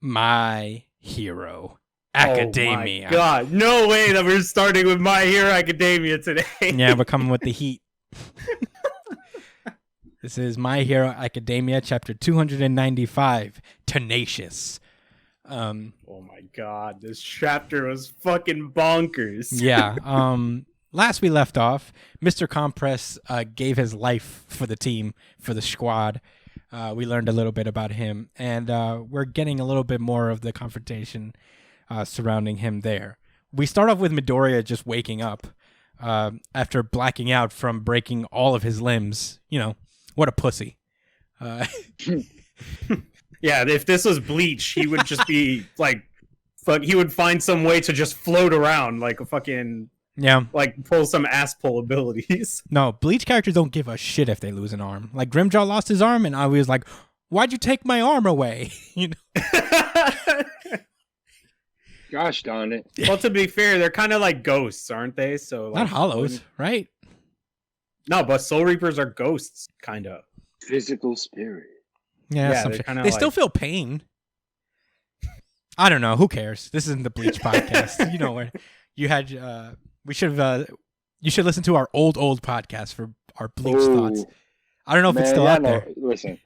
My Hero Academia. Oh my God. No way that we're starting with My Hero Academia today. Yeah, we're coming with the heat. This is My Hero Academia, chapter 295, Tenacious. Oh my God. This chapter was fucking bonkers. Yeah. Last we left off, Mr. Compress gave his life for the team, for the squad. We learned a little bit about him, and we're getting a little bit more of the confrontation surrounding him there. We start off with Midoriya just waking up after blacking out from breaking all of his limbs. You know, what a pussy. Yeah, if this was Bleach, he would just be like, he would find some way to just float around like a fucking, like pull some ass pull abilities. No, Bleach characters don't give a shit if they lose an arm. Like Grimjaw lost his arm, and I was like, "Why'd you take my arm away?" You know. Gosh darn it. Well, to be fair, they're kind of like ghosts, aren't they? So like, not hollows, right? No, but Soul Reapers are ghosts, kind of. Physical spirit. Yeah, they still feel pain. I don't know. Who cares? This isn't the Bleach podcast. You know where you had. We should have. You should listen to our old podcast for our Bleach thoughts. I don't know if it's still out there. Listen,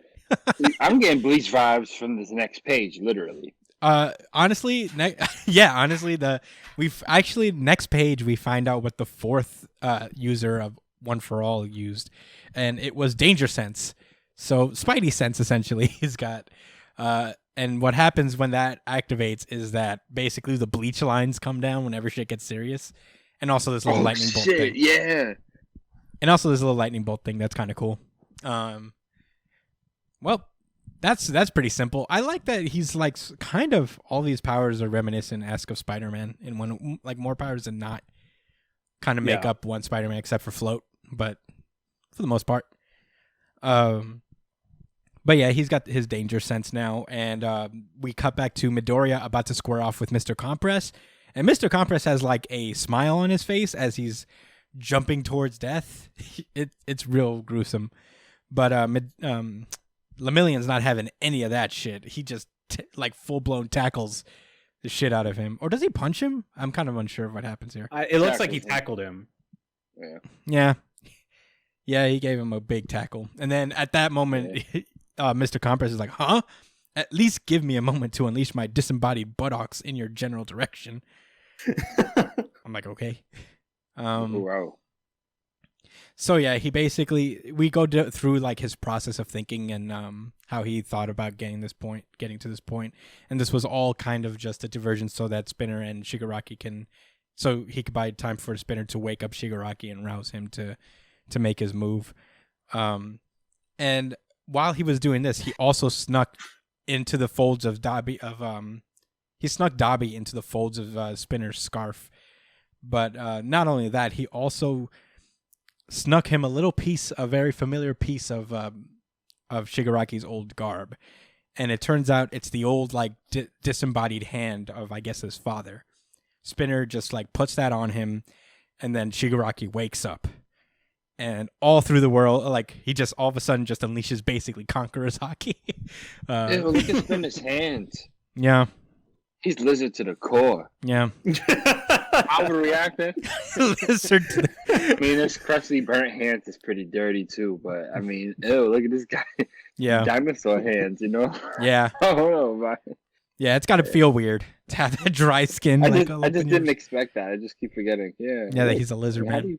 I'm getting Bleach vibes from this next page, literally. Honestly, next page we find out what the fourth user of One for All used, and it was Danger Sense. So Spidey Sense essentially he's got, and what happens when that activates is that basically the Bleach lines come down whenever shit gets serious, and also this little lightning bolt thing. Yeah. And also this little lightning bolt thing that's kind of cool. Well, that's pretty simple. I like that he's like kind of all these powers are reminiscent-esque of Spider-Man, and when like more powers than not, kind of make up one Spider-Man except for Float, but for the most part. But yeah, he's got his Danger Sense now, and we cut back to Midoriya about to square off with Mr. Compress, and Mr. Compress has like a smile on his face as he's jumping towards death. It's real gruesome, but Lemillion's not having any of that shit. He just like full blown tackles the shit out of him, or does he punch him? I'm kind of unsure of what happens here. It looks like he tackled him. Yeah. Yeah, he gave him a big tackle. And then at that moment, Mr. Compress is like, huh? At least give me a moment to unleash my disembodied buttocks in your general direction. I'm like, okay. Wow. So yeah, we go through like his process of thinking and how he thought about getting to this point. And this was all kind of just a diversion so that Spinner and Shigaraki so he could buy time for Spinner to wake up Shigaraki and rouse him to make his move. And while he was doing this, he also snuck into the folds of Dobby he snuck Dobby into the folds of Spinner's scarf. But not only that, he also snuck him a very familiar piece of Shigaraki's old garb. And it turns out it's the old like disembodied hand of, I guess, his father. Spinner just like puts that on him, and then Shigaraki wakes up. And all through the world, like he just all of a sudden just unleashes basically Conqueror's Haki. Ew, look at Spinner's hands. Yeah. He's lizard to the core. Yeah. Overreacting. Lizard to the... I mean, this crusty burnt hands is pretty dirty too, but I mean, ew, look at this guy. Yeah. Dinosaur hands, you know? Yeah. Oh, man. Yeah, it's got to feel weird to have that dry skin. I just didn't expect that. I just keep forgetting. Yeah. Yeah, that he's a lizard man. How do you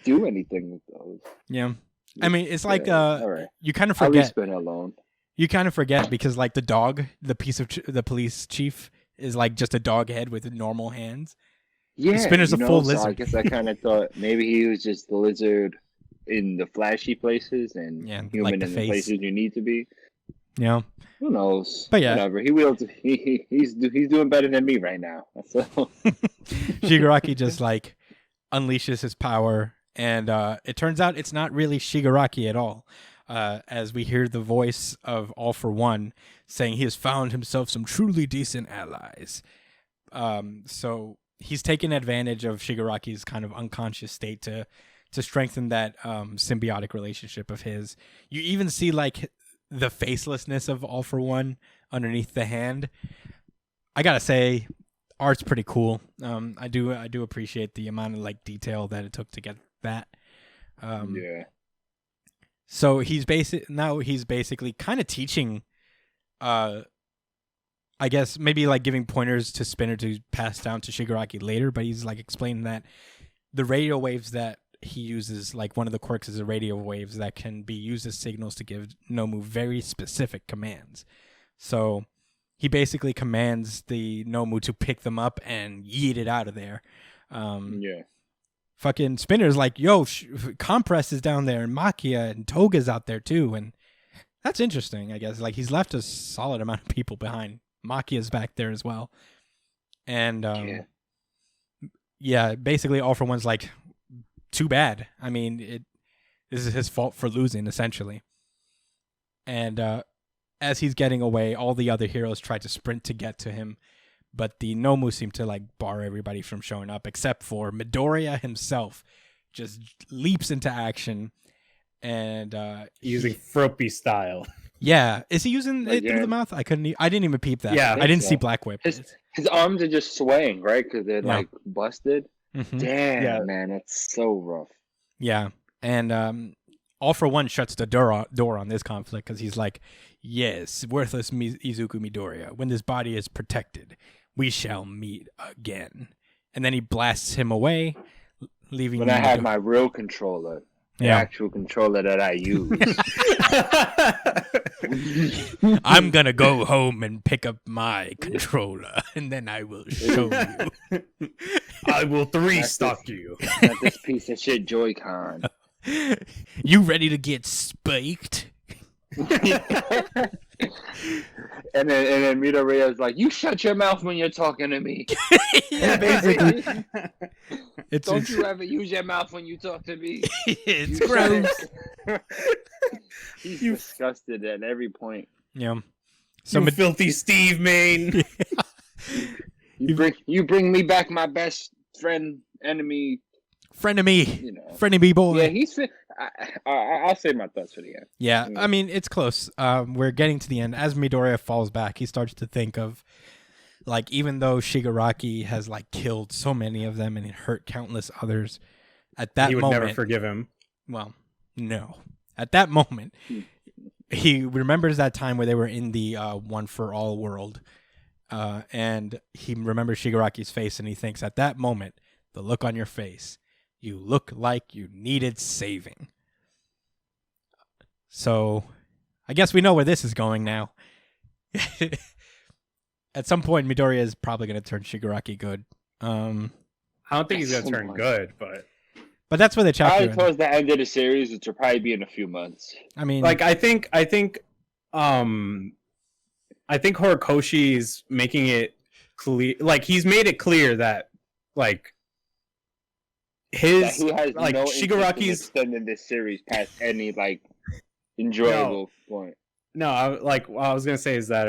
do anything with those? Yeah. I mean, it's like all right. You kind of I'll forget. leave Spinner alone. You kind of forget because like the dog, the piece of the police chief is like just a dog head with normal hands. Yeah. Spinner's a full lizard. So I guess I kind of thought maybe he was just the lizard in the flashy places and human like in the places you need to be. Yeah. Who knows? But yeah. Whatever. He's doing better than me right now. So Shigaraki just like unleashes his power, and it turns out it's not really Shigaraki at all. As we hear the voice of All for One saying he has found himself some truly decent allies. So he's taken advantage of Shigaraki's kind of unconscious state to strengthen that symbiotic relationship of his. You even see like the facelessness of All for One underneath the hand. I gotta say, art's pretty cool. I do appreciate the amount of like detail that it took to get that. Yeah. So he's basically kind of teaching, I guess maybe like giving pointers to Spinner to pass down to Shigaraki later, but he's like explaining that the radio waves that he uses, like one of the quirks is the radio waves that can be used as signals to give Nomu very specific commands. So he basically commands the Nomu to pick them up and yeet it out of there. Yeah. Fucking Spinner's like, yo, Compress is down there, and Makia and Toga's out there too, and that's interesting, I guess. Like, he's left a solid amount of people behind. Makia's back there as well. And, yeah, basically All For One's like, too bad. I mean, this is his fault for losing, essentially. And as he's getting away, all the other heroes try to sprint to get to him, but the Nomu seem to like bar everybody from showing up, except for Midoriya himself just leaps into action. And using Froppy style. Yeah. Is he using it through the mouth? I didn't even peep that. Yeah, I didn't see Black Whip. His arms are just swaying, right? Because they're like busted. Mm-hmm. Damn, man, that's so rough. Yeah. And All For One shuts the door on this conflict because he's like, yes, worthless Izuku Midoriya, when this body is protected, we shall meet again. And then he blasts him away, leaving. When I had my real controller, the actual controller that I use. I'm gonna go home and pick up my controller, and then I will show you. I will three-stock you. Not this piece of shit Joy-Con. You ready to get spiked? And then Midoriya's like, "You shut your mouth when you're talking to me." Yeah, basically. Don't you ever use your mouth when you talk to me? It's gross. He's disgusted at every point. Yeah. So filthy Steve, man. You bring me back my best enemy. Frenemy. You know. Frenemy boy. Yeah, I'll save my thoughts for the end. Yeah, I mean, it's close. We're getting to the end. As Midoriya falls back, he starts to think of, like, even though Shigaraki has, like, killed so many of them and hurt countless others, at that moment... He would never forgive him. Well, no. At that moment, he remembers that time where they were in the one-for-all world, and he remembers Shigaraki's face, and he thinks, at that moment, the look on your face, you look like you needed saving. So, I guess we know where this is going now. At some point, Midoriya is probably going to turn Shigaraki good. I don't think he's going to turn good, but that's where the chapter probably towards the end of the series, which will probably be in a few months. I mean, like I think Horikoshi is making it clear. Like, he's made it clear that, like, he has like no Shigaraki's extending this series past any like enjoyable point. No, what I was gonna say is that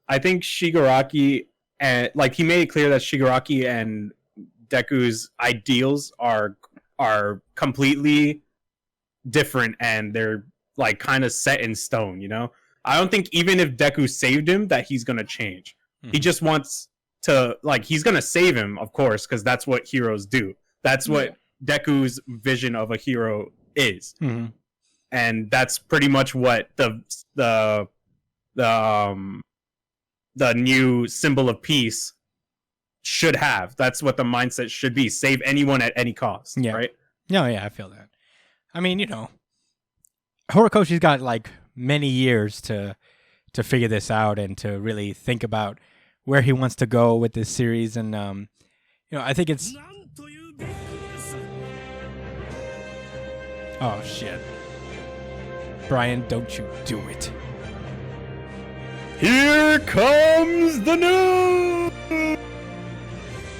I think Shigaraki and like he made it clear that Shigaraki and Deku's ideals are completely different and they're like kind of set in stone. You know, I don't think even if Deku saved him that he's gonna change. Mm-hmm. He just wants to he's gonna save him, of course, because that's what heroes do. That's what Deku's vision of a hero is. Mm-hmm. And that's pretty much what the new symbol of peace should have. That's what the mindset should be. Save anyone at any cost. Yeah. Right? No, yeah, I feel that. I mean, you know, Horikoshi's got like many years to figure this out and to really think about where he wants to go with this series. And you know, I think it's oh shit. Brian, don't you do it. Here comes the news!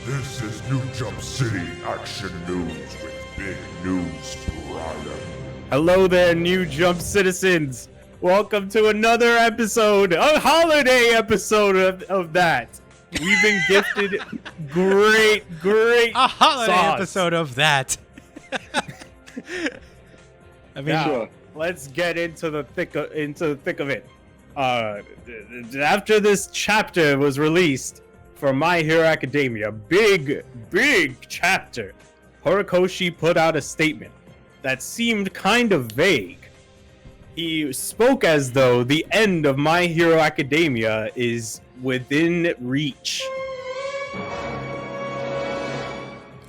This is New Jump City Action News with Big News Brian. Hello there, New Jump citizens. Welcome to another episode, a holiday episode of that. We've been gifted great a holiday sauce. Episode of that. I mean, now, let's get into the thick of it. After this chapter was released, for My Hero Academia, big chapter, Horikoshi put out a statement that seemed kind of vague. He spoke as though the end of My Hero Academia is within reach.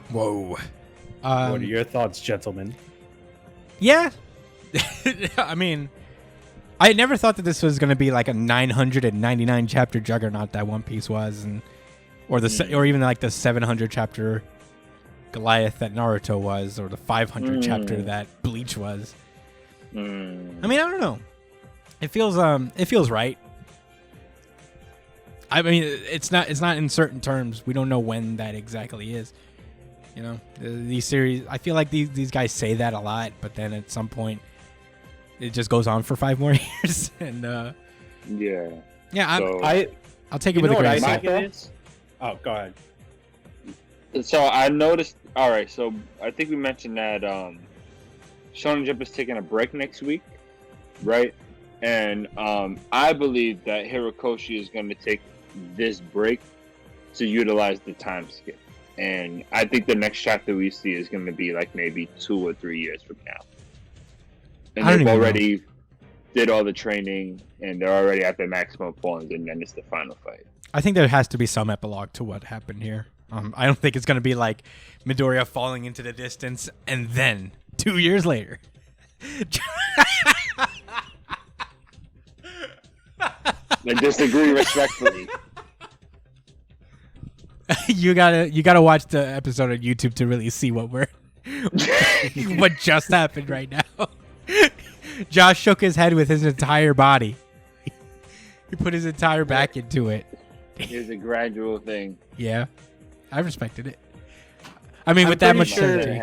Whoa. What are your thoughts, gentlemen? Yeah. I mean, I never thought that this was going to be like a 999 chapter juggernaut that One Piece was, or even like the 700 chapter Goliath that Naruto was, or the 500 chapter that Bleach was. I mean, I don't know. It feels right. I mean, it's not in certain terms. We don't know when that exactly is. You know, these series, I feel like these guys say that a lot, but then at some point it just goes on for 5 more years. And Yeah. So, I'll take it with a grain of salt. Oh, go ahead. So I noticed. All right. So I think we mentioned that Shonen Jump is taking a break next week, right? And I believe that Horikoshi is going to take this break to utilize the time skip. And I think the next chapter we see is going to be like maybe 2 or 3 years from now. And they've already did all the training, and they're already at their maximum forms, and then it's the final fight. I think there has to be some epilogue to what happened here. I don't think it's going to be like Midoriya falling into the distance, and then 2 years later. I disagree respectfully. You gotta watch the episode on YouTube to really see what what just happened right now. Josh shook his head with his entire body. He put his entire back into it. It's a gradual thing. Yeah, I respected it. I mean, with that much certainty.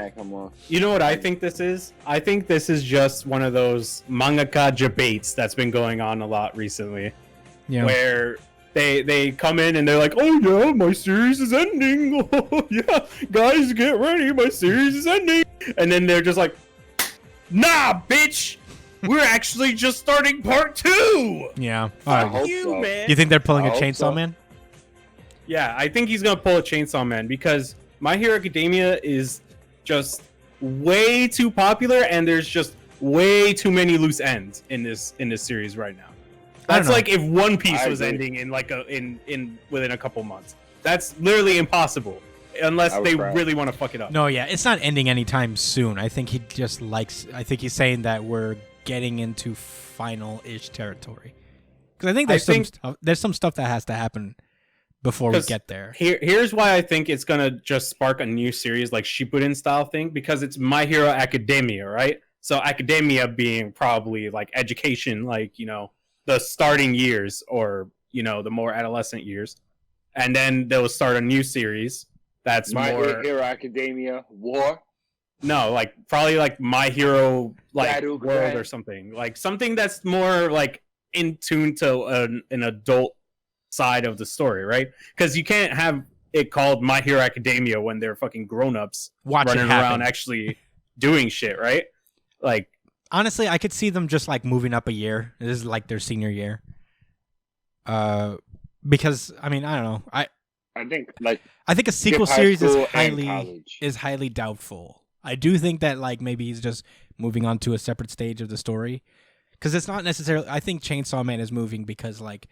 You know what I think this is? I think this is just one of those mangaka debates that's been going on a lot recently. Yeah. Where they come in and they're like, oh yeah, my series is ending. Oh yeah, guys, get ready, my series is ending. And then they're just like, nah, bitch, we're actually just starting part 2. Yeah. Fuck you, man. You think they're pulling a I hope Chainsaw so. Man? Yeah, I think he's gonna pull a Chainsaw Man because My Hero Academia is just way too popular, and there's just way too many loose ends in this series right now. That's like if One Piece was ending in like within a couple months. That's literally impossible unless they really want to fuck it up. No, yeah, it's not ending anytime soon. I think he just likes. I think he's saying that we're getting into final-ish territory. Because I think there's some stuff that has to happen before we get there. Here's why I think it's gonna just spark a new series like Shippuden style thing, because it's My Hero Academia, right? So academia being probably like education, like, you know, the starting years, or, you know, the more adolescent years, and then they'll start a new series that's My more Hero Academia War. No, like probably like My Hero like Battle World Grand. or something that's more like in tune to an adult side of the story, right? Because you can't have it called My Hero Academia when they're fucking grown-ups running around actually doing shit, right? Like, honestly, I could see them just like moving up a year. This is like their senior year. Because I mean, I don't know. I think a sequel series is highly doubtful. I do think that like maybe he's just moving on to a separate stage of the story, because it's not necessarily. I think Chainsaw Man is moving because like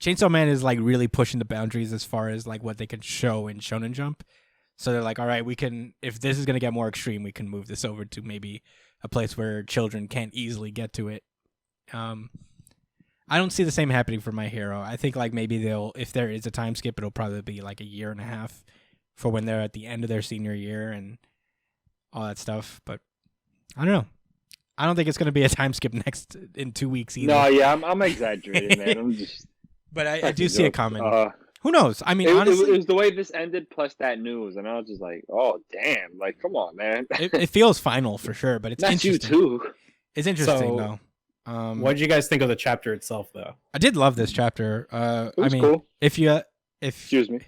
Chainsaw Man is like really pushing the boundaries as far as like what they can show in Shonen Jump. So they're like, all right, we can, if this is gonna get more extreme, we can move this over to maybe a place where children can't easily get to it. I don't see the same happening for My Hero. I think like maybe if there is a time skip, it'll probably be like a year and a half for when they're at the end of their senior year and all that stuff. But I don't know. I don't think it's going to be a time skip in 2 weeks either. No, yeah, I'm exaggerating, man. I'm just. But I do see it coming. Who knows? I mean, honestly, it was the way this ended plus that news, and I was just like, "Oh, damn! Like, come on, man." it feels final for sure, but it's Not interesting. you too. It's interesting So, though. what did you guys think of the chapter itself, though? I did love this chapter. It was I mean, cool. Excuse me.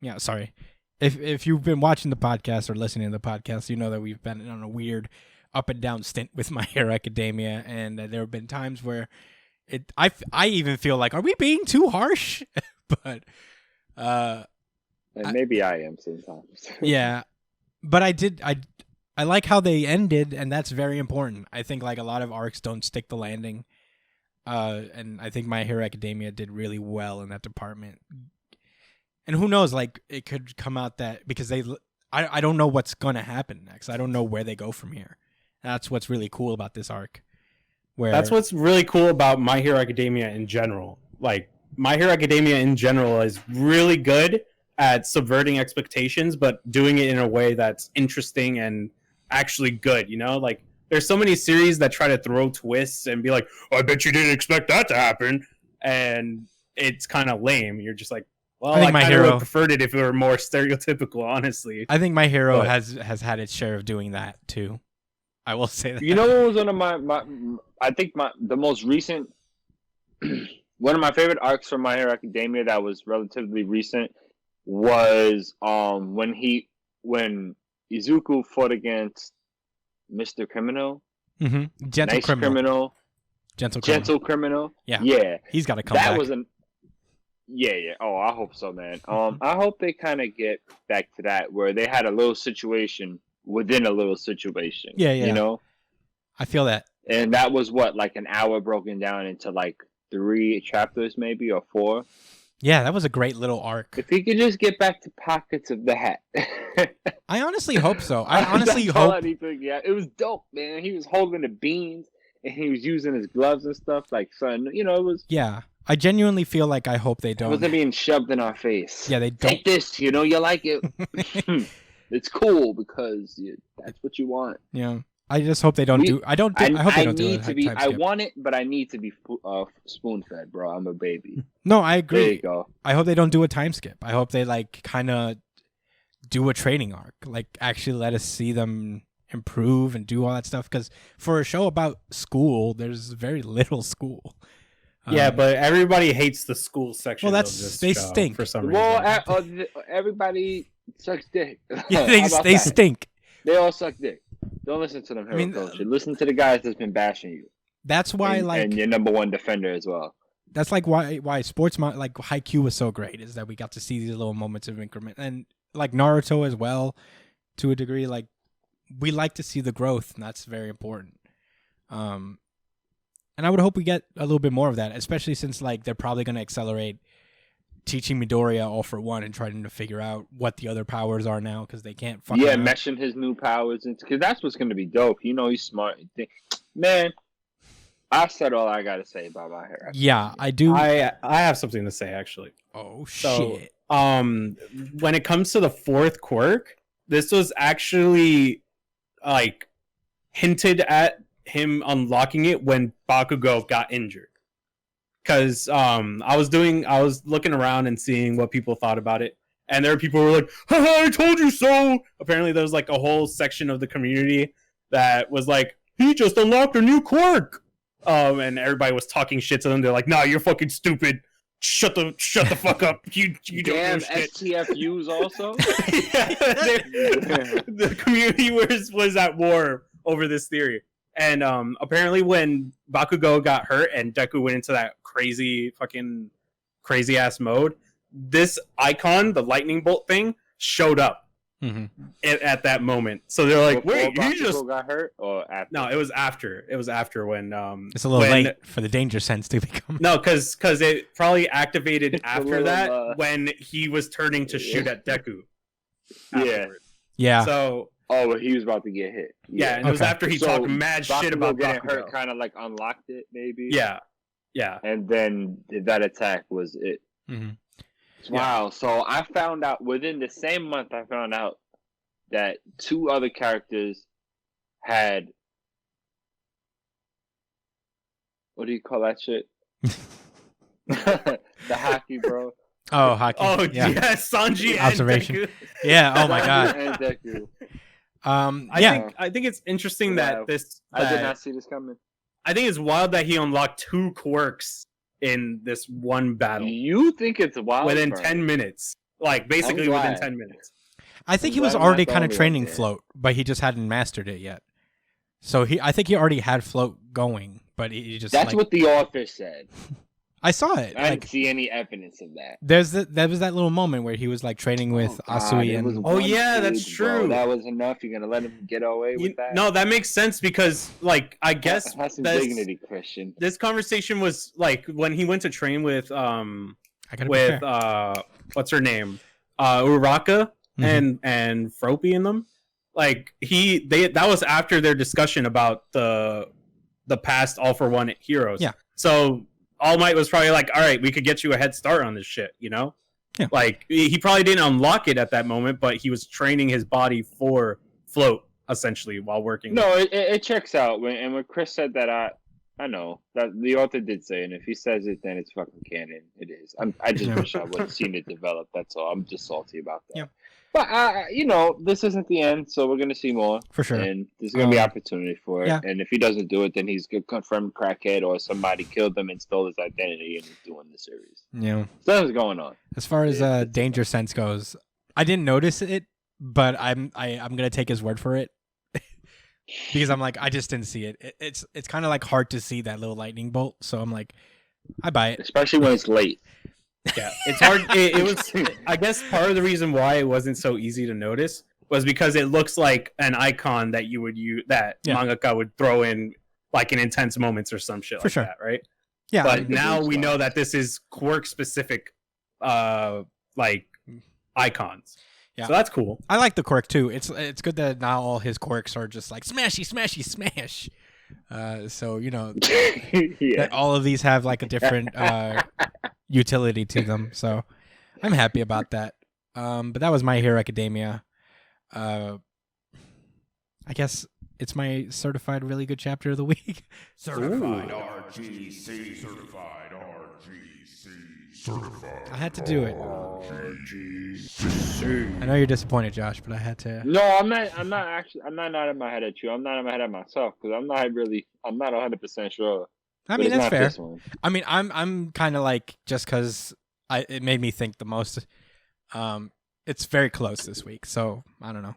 Yeah, sorry. If you've been watching the podcast or listening to the podcast, you know that we've been on a weird up and down stint with My Hero Academia, and there have been times where I even feel like, are we being too harsh? But And maybe I am sometimes. Yeah, but I like how they ended, and that's very important. I think like a lot of arcs don't stick the landing, and I think My Hero Academia did really well in that department. And who knows, like it could come out that because I don't know what's gonna happen next. I don't know where they go from here. That's what's really cool about this arc. That's what's really cool about My Hero Academia in general. Like My Hero Academia in general is really good at subverting expectations, but doing it in a way that's interesting and actually good, you know? Like there's so many series that try to throw twists and be like, I bet you didn't expect that to happen, and it's kind of lame. You're just like, well, I kind of would have preferred it if it were more stereotypical, honestly. I think My Hero has had its share of doing that too. I will say that. You know what was one of the most recent one of my favorite arcs from My Hero Academia that was relatively recent was when Izuku fought against Mr. Criminal. Mm-hmm. Gentle Criminal. Yeah. He's got to come back. That was Yeah. Oh, I hope so, man. I hope they kind of get back to that where they had a little situation within a little situation. Yeah. You know? I feel that. And that was like an hour broken down into like 3 chapters maybe or 4. Yeah, that was a great little arc. If he could just get back to pockets of the hat. I honestly hope so. I honestly hope. Yeah, it was dope, man. He was holding the beans and he was using his gloves and stuff. Like, son, you know, it was. Yeah, I genuinely feel like I hope they don't. It wasn't being shoved in our face. Yeah, they don't. Take this, you know, you like it. It's cool because that's what you want. Yeah. I just hope they don't do. I hope they don't do it. I want it, but I need to be spoon fed, bro. I'm a baby. No, I agree. There you go. I hope they don't do a time skip. I hope they like kind of do a training arc, like actually let us see them improve and do all that stuff. Because for a show about school, there's very little school. Yeah, but everybody hates the school section. Well, they stink for some reason. Well, everybody sucks dick. Yeah, they stink. They all suck dick. Don't listen to them, culture. Listen to the guys that's been bashing you. That's why, and your number one defender as well. That's like why sports like Haikyuu was so great, is that we got to see these little moments of increment, and like Naruto as well, to a degree. Like we like to see the growth, and that's very important. And I would hope we get a little bit more of that, especially since like they're probably going to accelerate teaching Midoriya all for one and trying to figure out what the other powers are now because they can't fuck around. Meshing his new powers because that's what's going to be dope. You know, he's smart. Man, I said all I got to say about My Hero. Yeah, I do. I have something to say actually. Oh shit. When it comes to the 4th quirk, this was actually like hinted at him unlocking it when Bakugo got injured. Because I was looking around and seeing what people thought about it, and there were people who were like, haha, I told you so. Apparently there was like a whole section of the community that was like, he just unlocked a new quirk, and everybody was talking shit to them. They're like, nah, you're fucking stupid, shut the fuck up, you don't know shit. STFUs also. The community was at war over this theory. And apparently when Bakugo got hurt and Deku went into that crazy ass mode, this icon, the lightning bolt thing, showed up at that moment. So they're like, wait, he just got hurt or after? No, it was after. It was after when it's a little late for the danger sense to become. No, because it probably activated after that when he was turning to shoot at Deku. Yeah. So but he was about to get hit. Yeah, and it was after he talked mad shit about getting Bakugo. hurt, kind of like unlocked it, maybe. Yeah. And then that attack was it. Mm-hmm. Wow. So I found out within the same month, I found out that 2 other characters had. What do you call that shit? The hockey, bro. Oh, hockey. Oh, yeah, Sanji observation. And Deku. Yeah. Oh my god. And Deku. I think it's interesting that I did not see this coming. I think it's wild that he unlocked 2 quirks in this one battle. You think it's wild? Within 10 minutes. Like, basically within 10 minutes. I think he was already kind of training float, but he just hadn't mastered it yet. So I think he already had float going, but he just... That's what the author said. I saw it. I Like, didn't see any evidence of that. there was that little moment where he was like training with Asui it was and Oh, one yeah, that's page, bro. true. That was enough. You're gonna let him get away with that? No, that makes sense because, like, I guess Have some that's- dignity, Christian. this conversation was like when he went to train with I gotta be fair. what's her name, Uraka Mhm. and Froppy in them. Like that was after their discussion about the past All for One heroes. Yeah. So All Might was probably like, all right, we could get you a head start on this shit, you know? Yeah. Like he probably didn't unlock it at that moment, but he was training his body for float essentially while working. No, it checks out. When Chris said that, I know that the author did say, and if he says it, then it's fucking canon. It is. I just Yeah. wish I would have seen it develop. That's all. I'm just salty about that. Yeah. But this isn't the end, so we're gonna see more For sure. and there's gonna be opportunity for it. yeah. And if he doesn't do it, then he's gonna confirm crackhead or somebody killed him and stole his identity and he's doing the series. Yeah. Something's going on. As far as Danger Sense goes, I didn't notice it, but I'm gonna take his word for it. Because I'm like, I just didn't see it. It's kind of like hard to see that little lightning bolt, so I'm like, I buy it. Especially when it's late. Yeah, it's hard. It was. I guess part of the reason why it wasn't so easy to notice was because it looks like an icon that you would use that mangaka would throw in like in intense moments or some shit For like sure. that, right? Yeah. But now we know that this is quirk specific, like icons. Yeah. So that's cool. I like the quirk too. It's good that now all his quirks are just like smashy, smashy, smash. So Yeah. that all of these have like a different utility to them. So I'm happy about that. But that was My Hero Academia. I guess it's my certified really good chapter of the week. Certified RGC. Certified RGC. Certified. I had to do it. RGC. I know you're disappointed, Josh, but I had to. No, I'm not nodding my head at you. I'm nodding my head at myself because I'm not 100% sure. I But mean, it's that's not fair. this one. I mean, I'm kind of like, just because it made me think the most. It's very close this week, so I don't know.